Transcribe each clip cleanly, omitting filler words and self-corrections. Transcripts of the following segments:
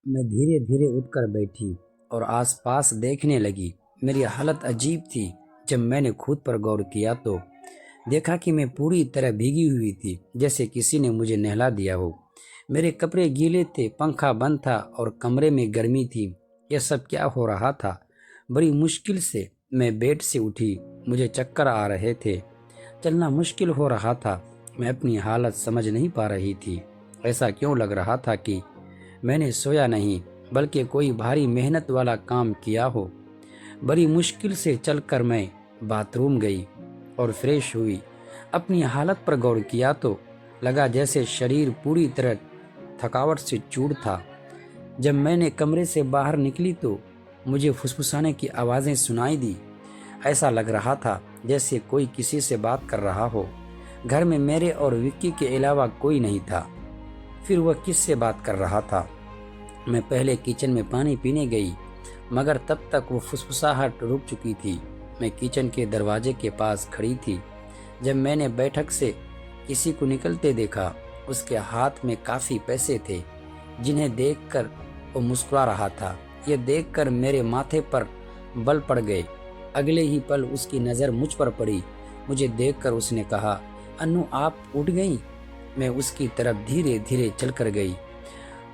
मैं धीरे धीरे उठकर बैठी और आसपास देखने लगी। मेरी हालत अजीब थी। जब मैंने खुद पर गौर किया तो देखा कि मैं पूरी तरह भीगी हुई थी, जैसे किसी ने मुझे नहला दिया हो। मेरे कपड़े गीले थे, पंखा बंद था और कमरे में गर्मी थी। यह सब क्या हो रहा था? बड़ी मुश्किल से मैं बेड से उठी। मुझे चक्कर आ रहे थे, चलना मुश्किल हो रहा था। मैं अपनी हालत समझ नहीं पा रही थी। ऐसा क्यों लग रहा था कि मैंने सोया नहीं, बल्कि कोई भारी मेहनत वाला काम किया हो। बड़ी मुश्किल से चलकर मैं बाथरूम गई और फ्रेश हुई। अपनी हालत पर गौर किया तो लगा जैसे शरीर पूरी तरह थकावट से चूर था। जब मैंने कमरे से बाहर निकली तो मुझे फुसफुसाने की आवाज़ें सुनाई दी। ऐसा लग रहा था जैसे कोई किसी से बात कर रहा हो। घर में मेरे और विक्की के अलावा कोई नहीं था। फिर वह किससे बात कर रहा था? मैं पहले किचन में पानी पीने गई, मगर तब तक वो फुसफुसाहट रुक चुकी थी। मैं किचन के दरवाजे के पास खड़ी थी जब मैंने बैठक से किसी को निकलते देखा। उसके हाथ में काफ़ी पैसे थे, जिन्हें देखकर वो मुस्कुरा रहा था। यह देखकर मेरे माथे पर बल पड़ गए। अगले ही पल उसकी नज़र मुझ पर पड़ी। मुझे देखकर उसने कहा, अनु आप उठ गई? मैं उसकी तरफ धीरे धीरे चलकर गई।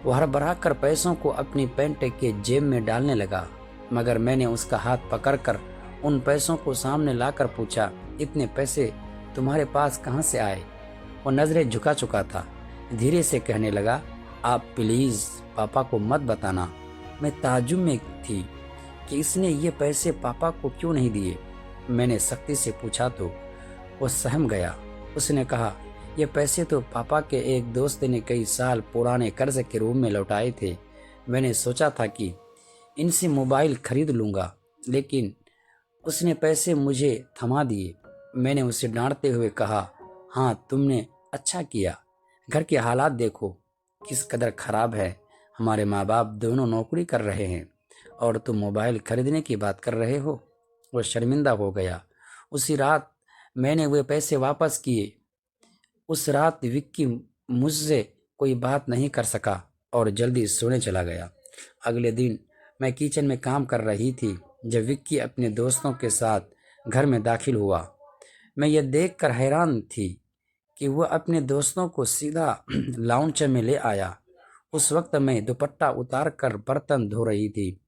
वो हड़बड़ा कर पैसों को अपनी पैंट के जेब में डालने लगा, मगर मैंने उसका हाथ पकड़कर उन पैसों को सामने लाकर पूछा, इतने पैसे तुम्हारे पास कहाँ से आए? वो नज़रें झुका चुका था। धीरे से कहने लगा, आप प्लीज़ पापा को मत बताना। मैं ताज्जुब में थी कि इसने ये पैसे पापा को क्यों नहीं दिए। मैंने सख्ती से पूछा तो वो सहम गया। उसने कहा, ये पैसे तो पापा के एक दोस्त ने कई साल पुराने कर्ज के रूप में लौटाए थे। मैंने सोचा था कि इनसे मोबाइल खरीद लूँगा, लेकिन उसने पैसे मुझे थमा दिए। मैंने उसे डांटते हुए कहा, हाँ तुमने अच्छा किया। घर के हालात देखो किस कदर खराब है। हमारे माँ बाप दोनों नौकरी कर रहे हैं और तुम मोबाइल खरीदने की बात कर रहे हो। वो शर्मिंदा हो गया। उसी रात मैंने वे पैसे वापस किए। उस रात विक्की मुझसे कोई बात नहीं कर सका और जल्दी सोने चला गया। अगले दिन मैं किचन में काम कर रही थी जब विक्की अपने दोस्तों के साथ घर में दाखिल हुआ। मैं यह देखकर हैरान थी कि वह अपने दोस्तों को सीधा लाउंज में ले आया। उस वक्त मैं दुपट्टा उतार कर बर्तन धो रही थी।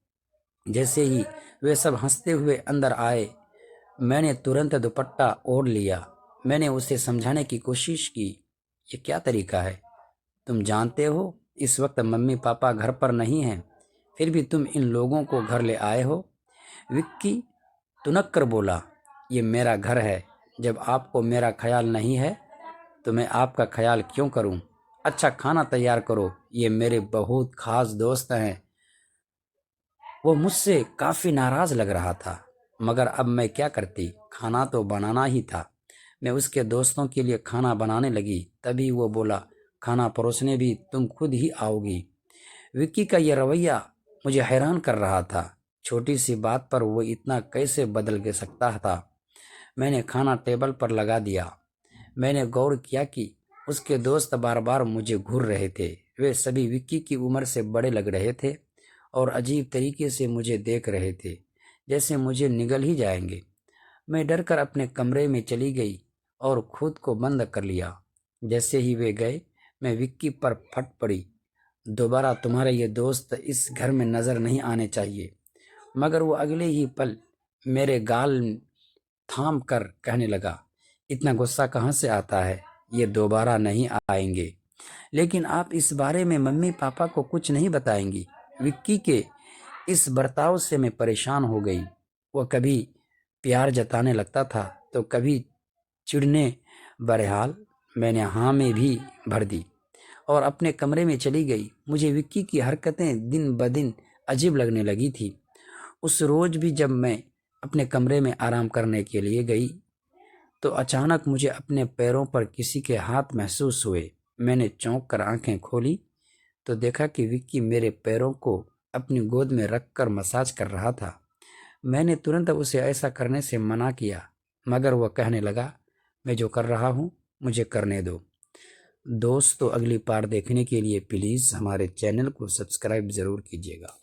जैसे ही वे सब हंसते हुए अंदर आए, मैंने तुरंत दुपट्टा ओढ़ लिया। मैंने उसे समझाने की कोशिश की, ये क्या तरीका है? तुम जानते हो इस वक्त मम्मी पापा घर पर नहीं हैं, फिर भी तुम इन लोगों को घर ले आए हो। विक्की तुनक कर बोला, ये मेरा घर है। जब आपको मेरा ख्याल नहीं है तो मैं आपका ख्याल क्यों करूं? अच्छा खाना तैयार करो, ये मेरे बहुत खास दोस्त हैं। वो मुझसे काफ़ी नाराज़ लग रहा था, मगर अब मैं क्या करती? खाना तो बनाना ही था। मैं उसके दोस्तों के लिए खाना बनाने लगी। तभी वो बोला, खाना परोसने भी तुम खुद ही आओगी? विक्की का यह रवैया मुझे हैरान कर रहा था। छोटी सी बात पर वो इतना कैसे बदल के सकता था। मैंने खाना टेबल पर लगा दिया। मैंने गौर किया कि उसके दोस्त बार बार मुझे घूर रहे थे। वे सभी विक्की की उम्र से बड़े लग रहे थे और अजीब तरीके से मुझे देख रहे थे, जैसे मुझे निगल ही जाएंगे। मैं डर कर अपने कमरे में चली गई और खुद को बंद कर लिया। जैसे ही वे गए, मैं विक्की पर फट पड़ी, दोबारा तुम्हारे ये दोस्त इस घर में नज़र नहीं आने चाहिए। मगर वो अगले ही पल मेरे गाल थाम कर कहने लगा, इतना गुस्सा कहाँ से आता है? ये दोबारा नहीं आएंगे। लेकिन आप इस बारे में मम्मी पापा को कुछ नहीं बताएंगी? विक्की के इस बर्ताव से मैं परेशान हो गई। वह कभी प्यार जताने लगता था तो कभी चिढ़ने। बहरहाल मैंने हाँ में भी भर दी और अपने कमरे में चली गई। मुझे विक्की की हरकतें दिन ब दिन अजीब लगने लगी थी। उस रोज भी जब मैं अपने कमरे में आराम करने के लिए गई तो अचानक मुझे अपने पैरों पर किसी के हाथ महसूस हुए। मैंने चौंक कर आंखें खोली तो देखा कि विक्की मेरे पैरों को अपनी गोद में रखकर मसाज कर रहा था। मैंने तुरंत उसे ऐसा करने से मना किया, मगर वह कहने लगा, मैं जो कर रहा हूँ मुझे करने दो। दोस्तों अगली पार्ट देखने के लिए प्लीज़ हमारे चैनल को सब्सक्राइब ज़रूर कीजिएगा।